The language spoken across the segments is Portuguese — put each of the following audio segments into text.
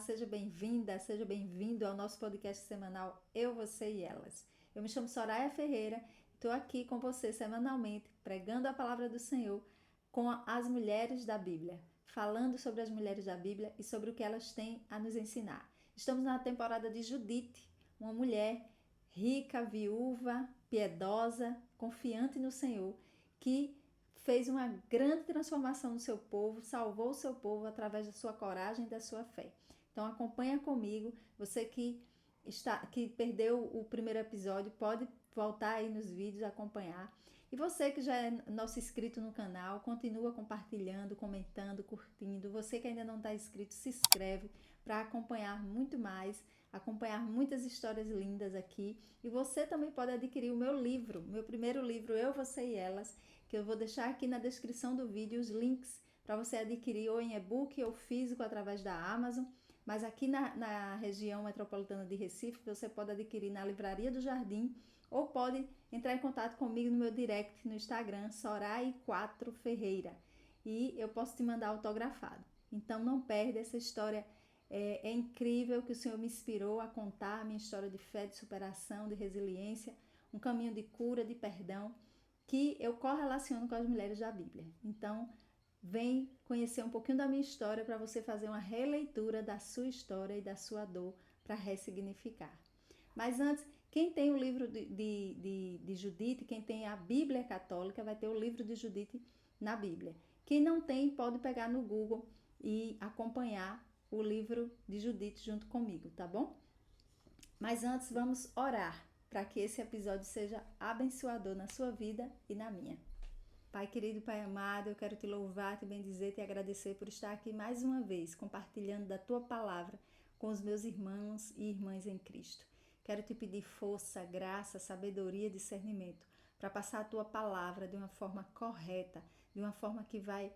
seja bem-vinda, seja bem-vindo ao nosso podcast semanal Eu, Você e Elas. Eu me chamo Soraya Ferreira, estou aqui com você semanalmente, pregando a palavra do Senhor com as mulheres da Bíblia, falando sobre as mulheres da Bíblia e sobre o que elas têm a nos ensinar. Estamos na temporada de Judite, uma mulher rica, viúva, piedosa, confiante no Senhor, que fez uma grande transformação no seu povo, salvou o seu povo através da sua coragem e da sua fé. Então acompanha comigo, você que perdeu o primeiro episódio, pode voltar aí nos vídeos, acompanhar. E você que já é nosso inscrito no canal, continua compartilhando, comentando, curtindo. Você que ainda não está inscrito, se inscreve para acompanhar muito mais, acompanhar muitas histórias lindas aqui. E você também pode adquirir o meu livro, meu primeiro livro, Eu, Você e Elas, que eu vou deixar aqui na descrição do vídeo os links para você adquirir ou em e-book ou físico através da Amazon. Mas aqui na região metropolitana de Recife, você pode adquirir na Livraria do Jardim ou pode entrar em contato comigo no meu direct no Instagram, Sorai4Ferreira, e eu posso te mandar autografado. Então não perde essa história, é incrível que o Senhor me inspirou a contar a minha história de fé, de superação, de resiliência, um caminho de cura, de perdão, que eu correlaciono com as mulheres da Bíblia. Então, vem conhecer um pouquinho da minha história para você fazer uma releitura da sua história e da sua dor para ressignificar. Mas antes, quem tem o livro de Judite, quem tem a Bíblia Católica, vai ter o livro de Judite na Bíblia. Quem não tem, pode pegar no Google e acompanhar o livro de Judite junto comigo, tá bom? Mas antes, vamos orar para que esse episódio seja abençoador na sua vida e na minha. Pai querido, Pai amado, eu quero te louvar, te bendizer, te agradecer por estar aqui mais uma vez, compartilhando da tua palavra com os meus irmãos e irmãs em Cristo. Quero te pedir força, graça, sabedoria, discernimento para passar a tua palavra de uma forma correta, de uma forma que vai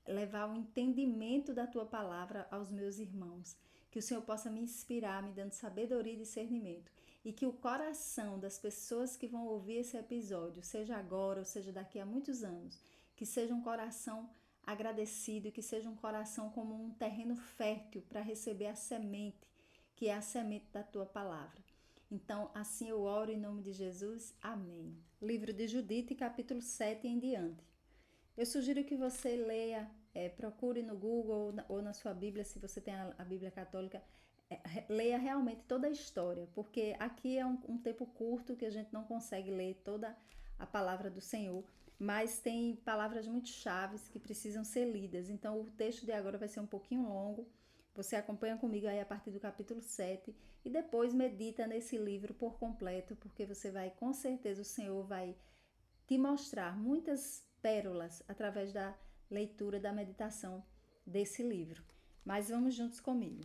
levar o entendimento da tua palavra aos meus irmãos. Que o Senhor possa me inspirar, me dando sabedoria e discernimento. E que o coração das pessoas que vão ouvir esse episódio, seja agora ou seja daqui a muitos anos, que seja um coração agradecido e que seja um coração como um terreno fértil para receber a semente, que é a semente da tua palavra. Então, assim eu oro em nome de Jesus. Amém. Livro de Judite, capítulo 7 em diante. Eu sugiro que você leia, procure no Google ou na sua Bíblia, se você tem a Bíblia Católica, leia realmente toda a história, porque aqui é um tempo curto que a gente não consegue ler toda a palavra do Senhor, mas tem palavras muito chaves que precisam ser lidas. Então, o texto de agora vai ser um pouquinho longo. Você acompanha comigo aí a partir do capítulo 7 e depois medita nesse livro por completo, porque você vai, com certeza, o Senhor vai te mostrar muitas pérolas através da leitura, da meditação desse livro. Mas vamos juntos comigo.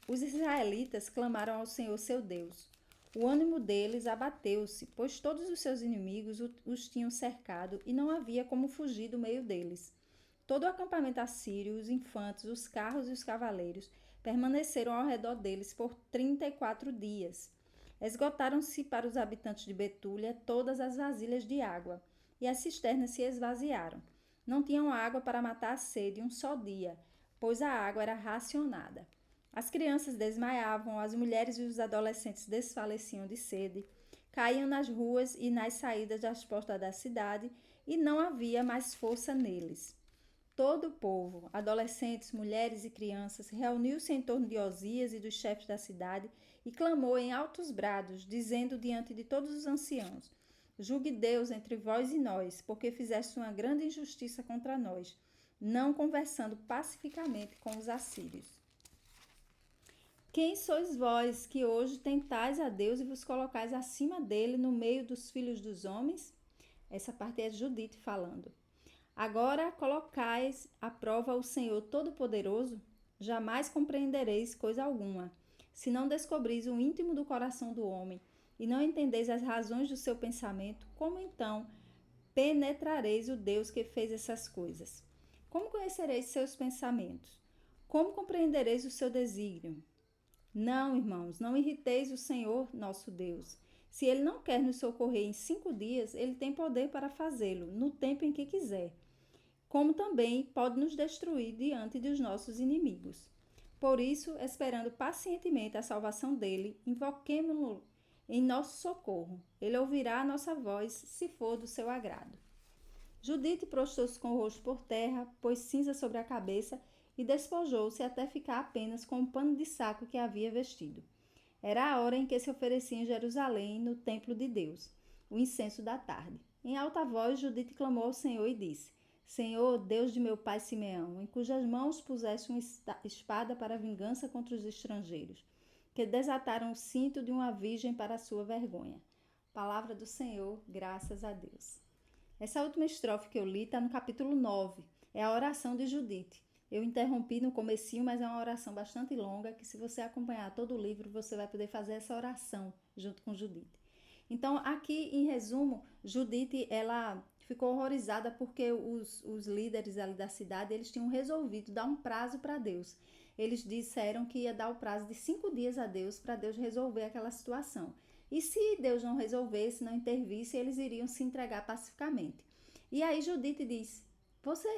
Os israelitas clamaram ao Senhor seu Deus. O ânimo deles abateu-se, pois todos os seus inimigos os tinham cercado e não havia como fugir do meio deles. Todo o acampamento assírio, os infantes, os carros e os cavaleiros permaneceram ao redor deles por 34 dias. Esgotaram-se para os habitantes de Betúlia todas as vasilhas de água, e as cisternas se esvaziaram. Não tinham água para matar a sede um só dia, pois a água era racionada. As crianças desmaiavam, as mulheres e os adolescentes desfaleciam de sede, caíam nas ruas e nas saídas das portas da cidade, e não havia mais força neles. Todo o povo, adolescentes, mulheres e crianças, reuniu-se em torno de Osias e dos chefes da cidade e clamou em altos brados, dizendo diante de todos os anciãos: Julgue Deus entre vós e nós, porque fizeste uma grande injustiça contra nós, não conversando pacificamente com os assírios. Quem sois vós que hoje tentais a Deus e vos colocais acima dele no meio dos filhos dos homens? Essa parte é Judite falando. Agora colocais à prova o Senhor Todo-Poderoso? Jamais compreendereis coisa alguma, se não descobris o íntimo do coração do homem e não entendeis as razões do seu pensamento, como então penetrareis o Deus que fez essas coisas? Como conhecereis seus pensamentos? Como compreendereis o seu desígnio? Não, irmãos, não irriteis o Senhor nosso Deus. Se ele não quer nos socorrer em 5 dias, ele tem poder para fazê-lo, no tempo em que quiser. Como também pode nos destruir diante dos nossos inimigos. Por isso, esperando pacientemente a salvação dele, invoquemo-lo em nosso socorro. Ele ouvirá a nossa voz, se for do seu agrado. Judite prostou-se com o rosto por terra, pôs cinza sobre a cabeça e despojou-se até ficar apenas com o pano de saco que havia vestido. Era a hora em que se oferecia em Jerusalém, no templo de Deus, o incenso da tarde. Em alta voz, Judite clamou ao Senhor e disse: Senhor, Deus de meu pai Simeão, em cujas mãos puseste uma espada para a vingança contra os estrangeiros, que desataram o cinto de uma virgem para a sua vergonha. Palavra do Senhor, graças a Deus. Essa última estrofe que eu li está no capítulo 9, é a oração de Judite. Eu interrompi no comecinho, mas é uma oração bastante longa, que se você acompanhar todo o livro, você vai poder fazer essa oração junto com Judite. Então, aqui em resumo, Judite, ela ficou horrorizada porque os líderes ali da cidade, eles tinham resolvido dar um prazo para Deus. Eles disseram que ia dar o prazo de 5 dias a Deus para Deus resolver aquela situação. E se Deus não resolvesse, não intervisse, eles iriam se entregar pacificamente. E aí Judite diz: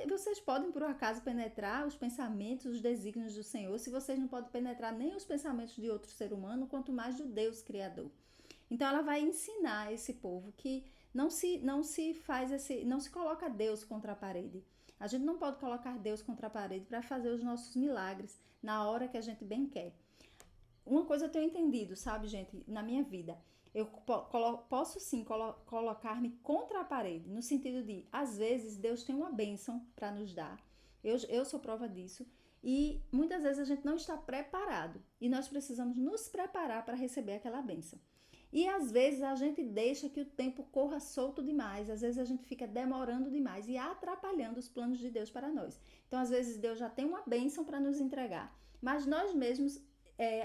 vocês podem por acaso penetrar os pensamentos, os desígnios do Senhor, se vocês não podem penetrar nem os pensamentos de outro ser humano, quanto mais do Deus Criador. Então ela vai ensinar esse povo que não se coloca Deus contra a parede. A gente não pode colocar Deus contra a parede para fazer os nossos milagres na hora que a gente bem quer. Uma coisa eu tenho entendido, sabe, gente, na minha vida. Eu posso sim colocar-me contra a parede, no sentido de, às vezes, Deus tem uma bênção para nos dar. Eu sou prova disso. E muitas vezes a gente não está preparado. E nós precisamos nos preparar para receber aquela bênção. E às vezes a gente deixa que o tempo corra solto demais. Às vezes a gente fica demorando demais e atrapalhando os planos de Deus para nós. Então, às vezes, Deus já tem uma bênção para nos entregar. Mas nós mesmos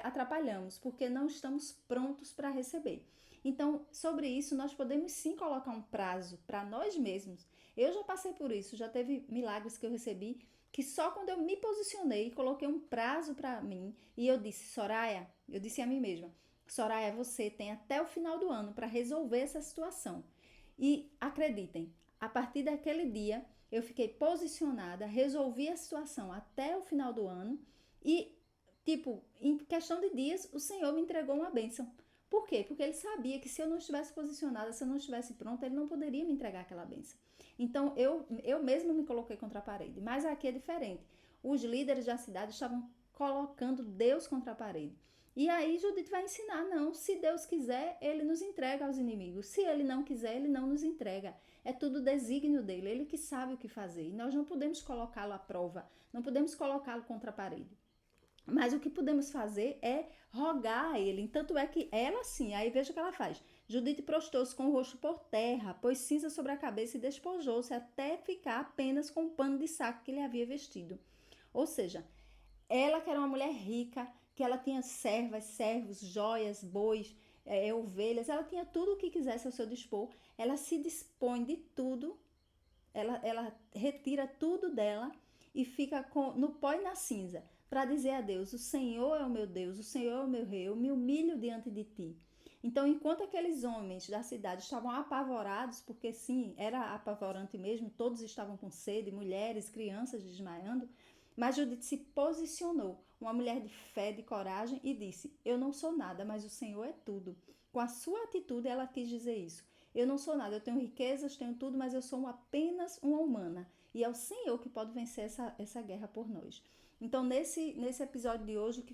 atrapalhamos, porque não estamos prontos para receber. Então, sobre isso, nós podemos sim colocar um prazo para nós mesmos. Eu já passei por isso, já teve milagres que eu recebi, que só quando eu me posicionei e coloquei um prazo para mim, e eu disse: Soraya, eu disse a mim mesma, Soraya, você tem até o final do ano para resolver essa situação. E acreditem, a partir daquele dia, eu fiquei posicionada, resolvi a situação até o final do ano e em questão de dias, o Senhor me entregou uma bênção. Por quê? Porque ele sabia que se eu não estivesse posicionada, se eu não estivesse pronta, ele não poderia me entregar aquela bênção. Então, eu mesma me coloquei contra a parede. Mas aqui é diferente. Os líderes da cidade estavam colocando Deus contra a parede. E aí Judite vai ensinar, não, se Deus quiser, ele nos entrega aos inimigos. Se ele não quiser, ele não nos entrega. É tudo desígnio dele, ele que sabe o que fazer. E nós não podemos colocá-lo à prova, não podemos colocá-lo contra a parede. Mas o que podemos fazer é rogar a ele. Tanto é que ela sim, aí veja o que ela faz. Judite prostou-se com o rosto por terra, pôs cinza sobre a cabeça e despojou-se até ficar apenas com o pano de saco que ele havia vestido. Ou seja, ela que era uma mulher rica, que ela tinha servas, servos, joias, bois, ovelhas, ela tinha tudo o que quisesse ao seu dispor. Ela se dispõe de tudo, ela retira tudo dela e fica no pó e na cinza, para dizer a Deus: o Senhor é o meu Deus, o Senhor é o meu rei, eu me humilho diante de ti. Então, enquanto aqueles homens da cidade estavam apavorados, porque sim, era apavorante mesmo, todos estavam com sede, mulheres, crianças desmaiando, mas Judite se posicionou, uma mulher de fé, de coragem, e disse: eu não sou nada, mas o Senhor é tudo. Com a sua atitude, ela quis dizer isso. Eu não sou nada, eu tenho riquezas, tenho tudo, mas eu sou apenas uma humana. E é o Senhor que pode vencer essa guerra por nós. Então, nesse episódio de hoje,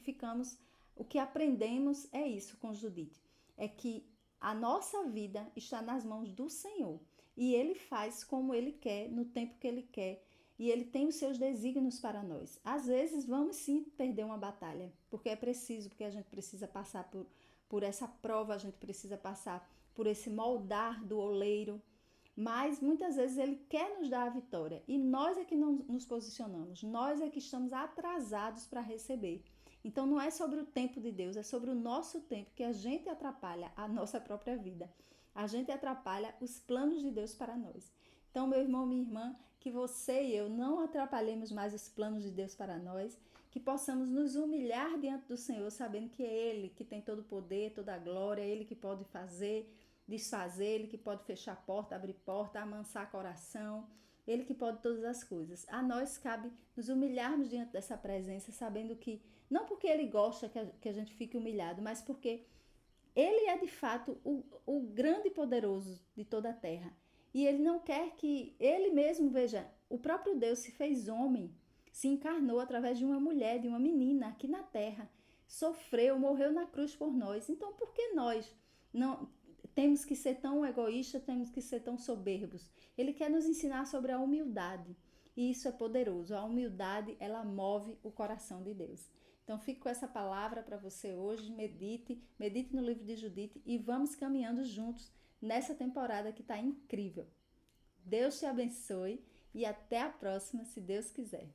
o que aprendemos é isso com Judite. É que a nossa vida está nas mãos do Senhor. E Ele faz como Ele quer, no tempo que Ele quer. E Ele tem os seus desígnios para nós. Às vezes, vamos sim perder uma batalha. Porque é preciso, porque a gente precisa passar por essa prova, a gente precisa passar por esse moldar do oleiro. Mas muitas vezes ele quer nos dar a vitória e nós é que não nos posicionamos, nós é que estamos atrasados para receber. Então não é sobre o tempo de Deus, é sobre o nosso tempo que a gente atrapalha a nossa própria vida. A gente atrapalha os planos de Deus para nós. Então, meu irmão, minha irmã, que você e eu não atrapalhemos mais os planos de Deus para nós, que possamos nos humilhar diante do Senhor, sabendo que é Ele que tem todo o poder, toda a glória, é Ele que pode fazer, desfazer, Ele que pode fechar a porta, abrir porta, amansar coração, Ele que pode todas as coisas. A nós cabe nos humilharmos diante dessa presença, sabendo que Não porque ele gosta que a gente fique humilhado, mas porque ele é de fato o grande e poderoso de toda a terra. E ele não quer que ele mesmo, veja, o próprio Deus se fez homem, se encarnou através de uma mulher, de uma menina aqui na terra, sofreu, morreu na cruz por nós. Então, por que nós não temos que ser tão egoístas, temos que ser tão soberbos? Ele quer nos ensinar sobre a humildade. E isso é poderoso. A humildade, ela move o coração de Deus. Então, fico com essa palavra para você hoje. Medite no livro de Judite e vamos caminhando juntos nessa temporada que está incrível. Deus te abençoe e até a próxima, se Deus quiser.